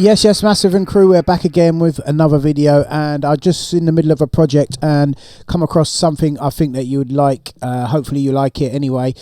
Yes, Massive and crew, we're back again with another video, and I'm just in the middle of a project and come across something I think that you would like. Hopefully you like it anyway.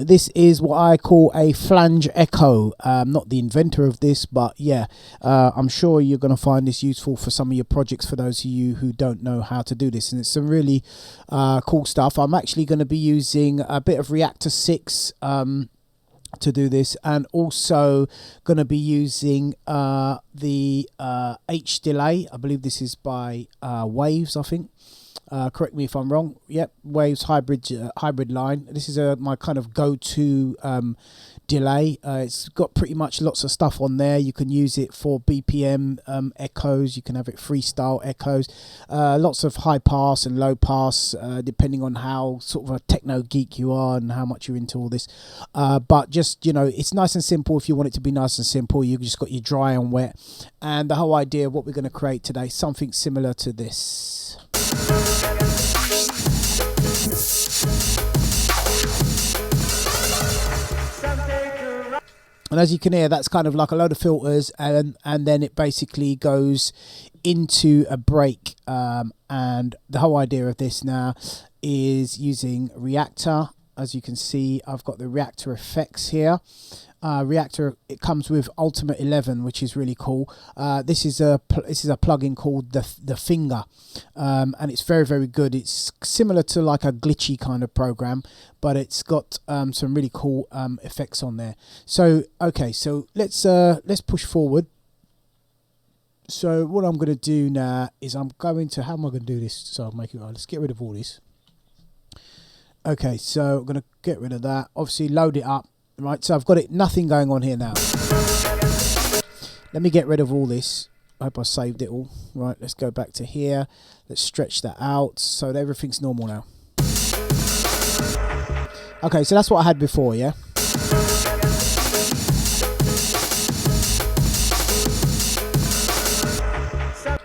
This is what I call a flange echo. Not the inventor of this, but yeah, I'm sure you're going to find this useful for some of your projects, for those of you who don't know how to do this, and it's some really cool stuff. I'm actually going to be using a bit of Reaktor 6 to do this, and also going to be using the H delay. I believe this is by Waves, I think. Correct me if I'm wrong. Yep, Waves hybrid line. This is my kind of go-to delay. It's got pretty much lots of stuff on there. You can use it for BPM echoes. You can have it freestyle echoes. Lots of high pass and low pass, depending on how sort of a techno geek you are and how much you're into all this. But just, you know, it's nice and simple. If you want it to be nice and simple, you just got your dry and wet. And the whole idea of what we're going to create today, something similar to this. And as you can hear, that's kind of like a load of filters, and then it basically goes into a break. And the whole idea of this now is using Reaktor. As you can see, I've got the Reaktor effects here. Reaktor, it comes with Ultimate 11, which is really cool. This is a plugin called the Finger, and it's very, very good. It's similar to like a glitchy kind of program, but it's got some really cool effects on there. So okay, so let's push forward. So what I'm going to do now is how am I going to do this? So I'll make it. Let's get rid of all this. Okay, so I'm going to get rid of that. Obviously, load it up. Right, so I've got nothing going on here now. Let me get rid of all this. I hope I saved it all. Right, let's go back to here. Let's stretch that out so that everything's normal now. Okay, so that's what I had before, yeah?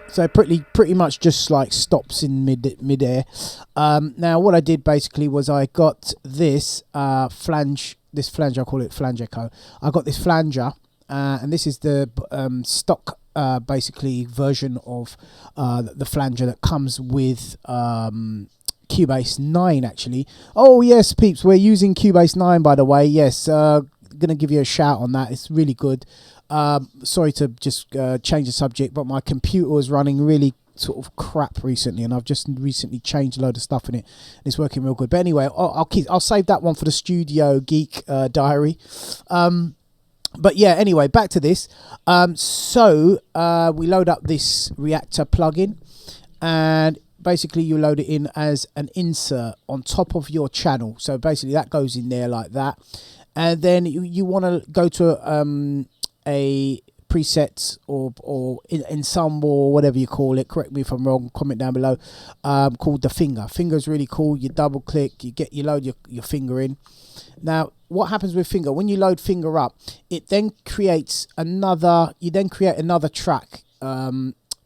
So pretty much just like stops in mid-air. Now what I did basically was I got this flange. This flange, I call it flange echo. I got this flanger, and this is the stock basically version of the flanger that comes with Cubase 9 actually. Oh yes, peeps, we're using Cubase 9 by the way. Yes, gonna give you a shout on that. It's really good. Sorry to just change the subject, but my computer was running really sort of crap recently, and I've just recently changed a load of stuff in it, and it's working real good. But anyway, I'll save that one for the Studio Geek diary. But yeah, anyway, back to this. So we load up this Reaktor plugin, and basically you load it in as an insert on top of your channel. So basically that goes in there like that, and then you want to go to a preset or ensemble or whatever you call it. Correct me if I'm wrong, comment down below. Called the Finger. Finger's really cool. You double click, you load your finger in. Now what happens with Finger, when you load Finger up, it then creates another, create another track,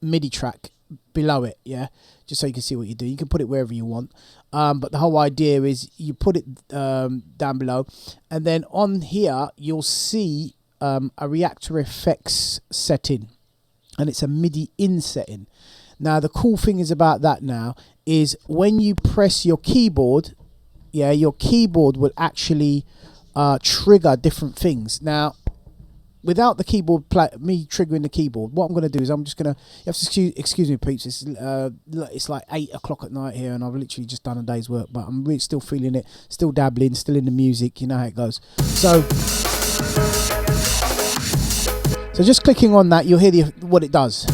MIDI track below it, yeah, just so you can see what you do. You can put it wherever you want, but the whole idea is you put it down below, and then on here you'll see a Reaktor effects setting, and it's a MIDI in setting. Now the cool thing is about that now is when you press your keyboard, yeah, your keyboard will actually trigger different things. Now without the keyboard me triggering the keyboard, what I'm going to do is I'm just going to, you have to excuse me peeps, it's like 8 o'clock at night here, and I've literally just done a day's work, but I'm really still feeling it, still dabbling, still in the music, you know how it goes. So just clicking on that, you'll hear what it does.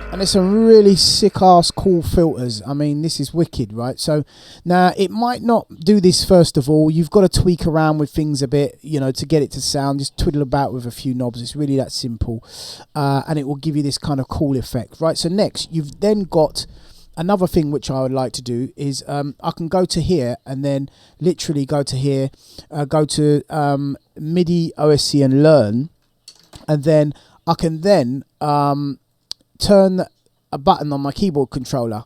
And there's some really sick ass cool filters. I mean, this is wicked, right? So now it might not do this first of all. You've got to tweak around with things a bit, you know, to get it to sound. Just twiddle about with a few knobs. It's really that simple. And it will give you this kind of cool effect, right? So next, you've then got another thing which I would like to do is I can go to here and then literally go to here, go to MIDI OSC and learn, and then I can then turn a button on my keyboard controller.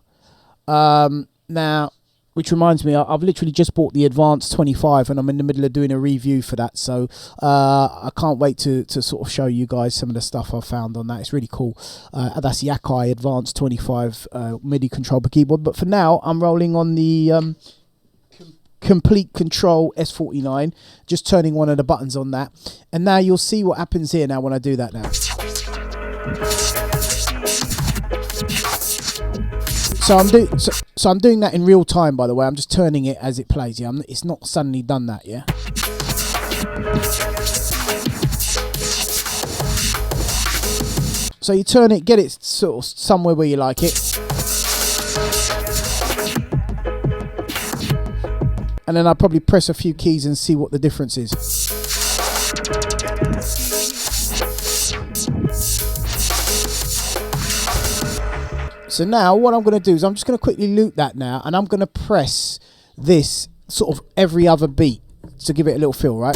Now Which reminds me, I've literally just bought the Advanced 25 and I'm in the middle of doing a review for that. So I can't wait to sort of show you guys some of the stuff I've found on that. It's really cool. That's the Akai Advanced 25 MIDI control per keyboard. But for now, I'm rolling on the Complete Control S49, just turning one of the buttons on that. And now you'll see what happens here now when I do that now. So I'm doing that in real time, by the way. I'm just turning it as it plays. Yeah, it's not suddenly done that. Yeah. So you turn it, get it sort of somewhere where you like it, and then I'll probably press a few keys and see what the difference is. So now what I'm going to do is I'm just going to quickly loop that now, and I'm going to press this sort of every other beat to give it a little feel, right?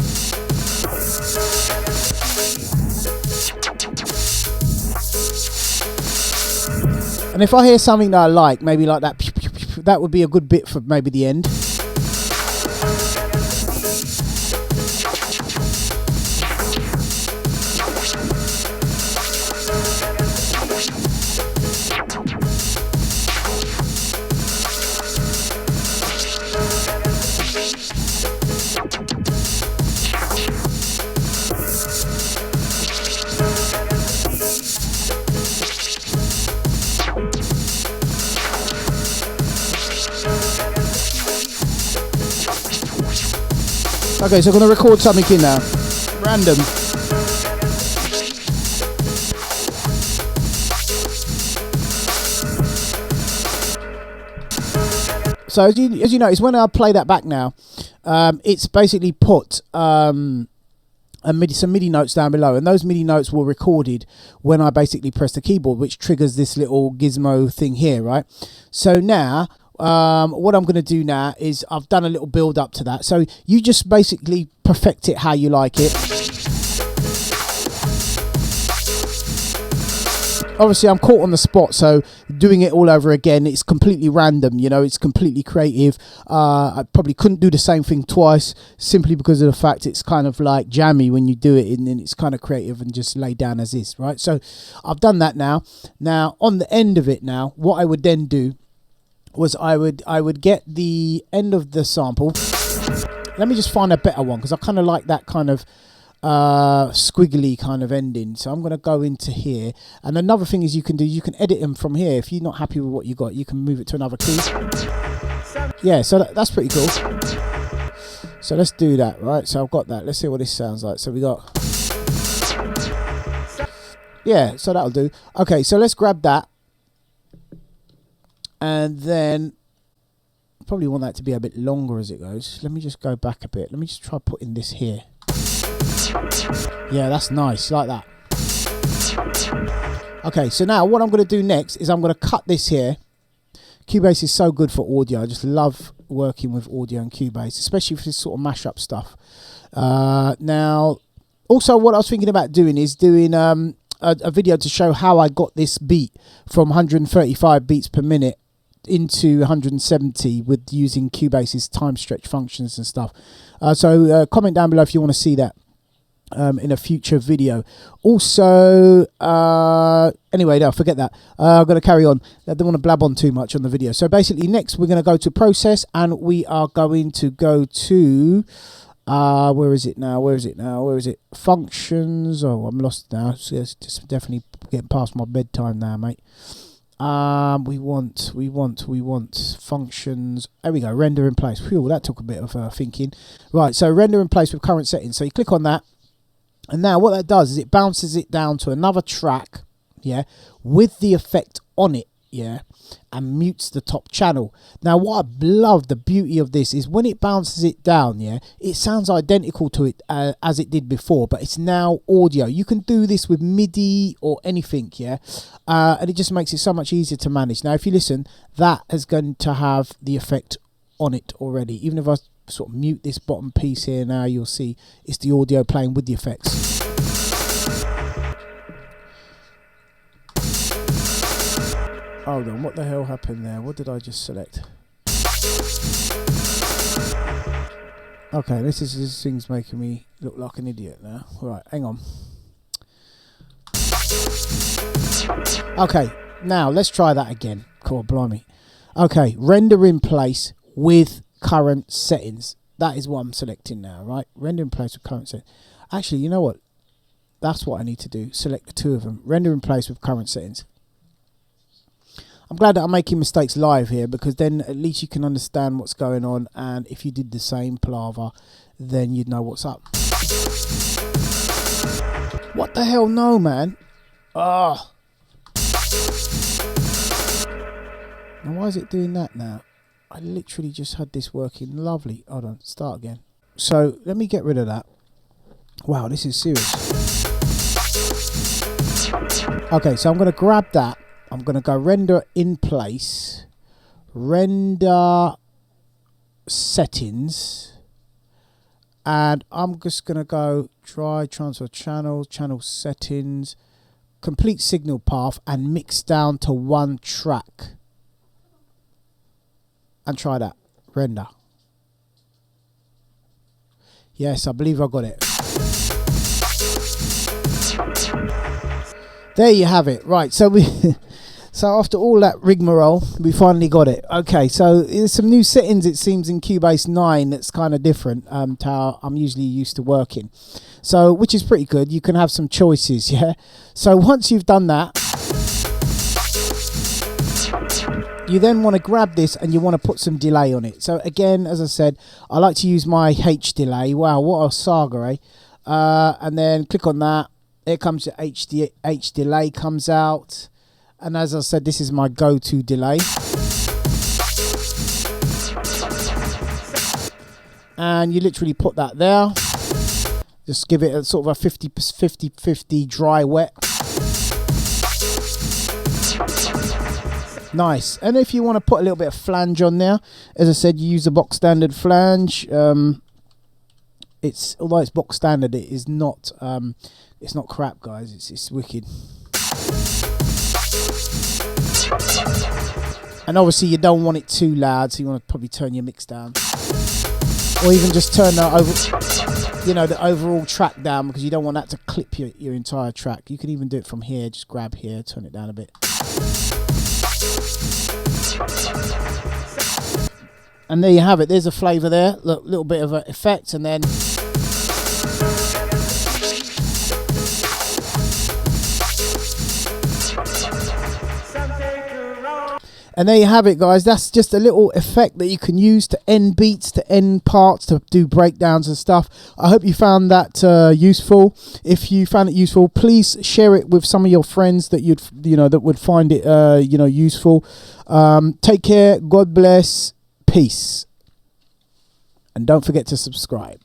And if I hear something that I like, maybe like that, that would be a good bit for maybe the end. Okay, so I'm going to record something in now. Random. So as you notice, when I play that back now, it's basically put some MIDI notes down below, and those MIDI notes were recorded when I basically press the keyboard, which triggers this little gizmo thing here, right? So now what I'm going to do now is I've done a little build up to that. So you just basically perfect it how you like it. Obviously, I'm caught on the spot, so doing it all over again, it's completely random, you know, it's completely creative. I probably couldn't do the same thing twice, simply because of the fact it's kind of like jammy when you do it, and then it's kind of creative and just laid down as is, right? So I've done that now. Now, on the end of it now, what I would then do was I would get the end of the sample. Let me just find a better one, because I kind of like that kind of squiggly kind of ending. So I'm going to go into here, and another thing is you can edit them from here. If you're not happy with what you got, you can move it to another key. Yeah, so that's pretty cool. So let's do that, right? So I've got that. Let's see what this sounds like. So we got, yeah, so that'll do. Okay, so let's grab that. And then probably want that to be a bit longer as it goes. Let me just go back a bit. Let me just try putting this here. Yeah, that's nice, like that. Okay, so now what I'm going to do next is I'm going to cut this here. Cubase is so good for audio. I just love working with audio and Cubase, especially for this sort of mashup stuff. Now, also what I was thinking about doing is doing a video to show how I got this beat from 135 beats per minute into 170 with using Cubase's time stretch functions and stuff. So comment down below if you want to see that in a future video. Also, anyway, no, forget that. I'm going to carry on. I don't want to blab on too much on the video. So basically, next we're going to go to process, and we are going to go to where is it now? Where is it? Functions. Oh, I'm lost now. So it's just definitely getting past my bedtime now, mate. We want functions. There we go. Render in place. Phew, that took a bit of thinking. Right, so render in place with current settings. So you click on that, and now what that does is it bounces it down to another track, yeah, with the effect on it, yeah, and mutes the top channel. Now what I love, the beauty of this, is when it bounces it down, yeah, it sounds identical to it as it did before, but it's now audio. You can do this with MIDI or anything, yeah, and it just makes it so much easier to manage. Now if you listen, that is going to have the effect on it already. Even if I sort of mute this bottom piece here now, you'll see it's the audio playing with the effects. Hold on, what the hell happened there? What did I just select? Okay, this thing's making me look like an idiot now. Right, hang on. Okay, now let's try that again. Cool, blimey. Okay, render in place with current settings. That is what I'm selecting now, right? Render in place with current settings. Actually, you know what? That's what I need to do. Select the two of them. Render in place with current settings. I'm glad that I'm making mistakes live here, because then at least you can understand what's going on, and if you did the same palaver, then you'd know what's up. What the hell? No, man. Ah. Now why is it doing that now? I literally just had this working lovely. Hold on, start again. So let me get rid of that. Wow, this is serious. Okay, so I'm going to grab that. I'm going to go render in place, render settings, and I'm just going to go try transfer channel, channel settings, complete signal path, and mix down to one track. And try that. Render. Yes, I believe I got it. There you have it. Right, so we so after all that rigmarole, we finally got it. Okay, so there's some new settings, it seems, in Cubase 9 that's kind of different to how I'm usually used to working. So, which is pretty good. You can have some choices, yeah? So once you've done that, you then want to grab this and you want to put some delay on it. So again, as I said, I like to use my H delay. Wow, what a saga, eh? And then click on that. Here comes the H delay comes out. And as I said, this is my go-to delay. And you literally put that there. Just give it a sort of a 50-50 dry wet. Nice. And if you want to put a little bit of flange on there, as I said, you use a box standard flange. Although it's box standard, it is not it's not crap, guys. It's wicked. And obviously you don't want it too loud, so you want to probably turn your mix down, or even just turn the overall track down, because you don't want that to clip your entire track. You can even do it from here. Just grab here, turn it down a bit. And there you have it. There's a flavour there. Look, little bit of an effect, and then there you have it, guys. That's just a little effect that you can use to end beats, to end parts, to do breakdowns and stuff. I hope you found that useful. If you found it useful, please share it with some of your friends that that would find it useful. Take care. God bless. Peace. And don't forget to subscribe.